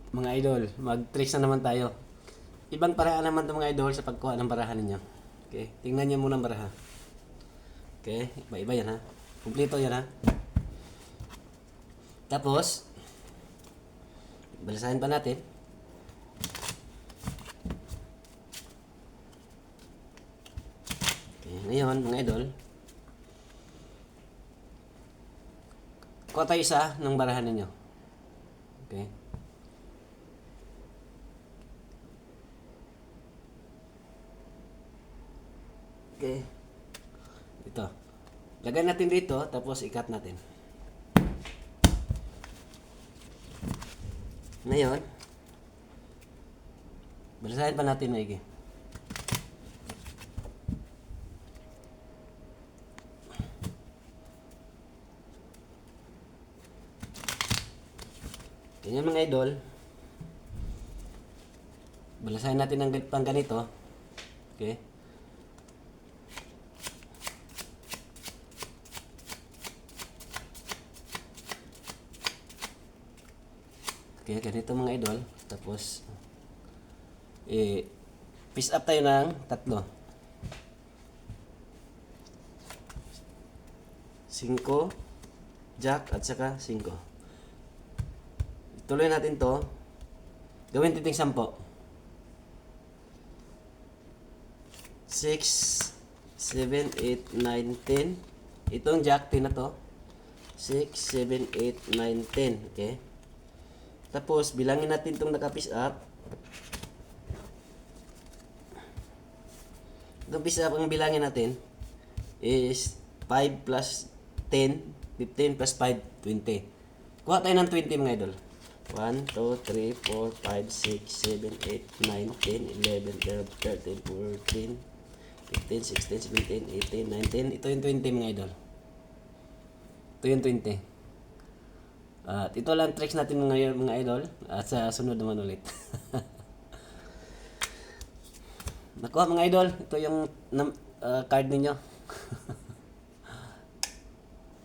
Mga idol, mag-tricks na naman tayo. Ibang paraan naman ito mga idol sa pagkuha ng barahan ninyo. Okay, tingnan niyo muna ang baraha. Okay, iba-iba yan ha. Kumpleto yan ha. Tapos, balasahin pa natin. Okay, ngayon mga idol, kuha tayo isa ng barahan ninyo. Okay. Okay. Ito. Lagay natin dito, tapos i-cut natin. Ngayon, balasahin pa natin maigi. Ganyan mga idol. Balasahin natin ng pang ganito. Okay. Okay, ganito mga idol. Tapos, piece up tayo ng 3. 5, jack, at saka 5. Tuloy natin to. Gawin titing 10. 6, 7, 8, 9, 10. Itong jack, 10 na to. 6, 7, 8, 9, 10. Okay. Tapos, bilangin natin itong naka-piece up. Itong piece up, ang bilangin natin is 5 plus 10, 15 plus 5, 20. Kuha tayo ng 20 mga idol. 1, 2, 3, 4, 5, 6, 7, 8, 9, 10, 11, 12, 13, 14, 15, 16, 17, 18, 19. Ito yung 20 mga idol. Ito yung 20. At ito lang tricks natin ngayon mga idol. At sa sunod naman ulit. Nakuha mga idol. Ito yung card ninyo.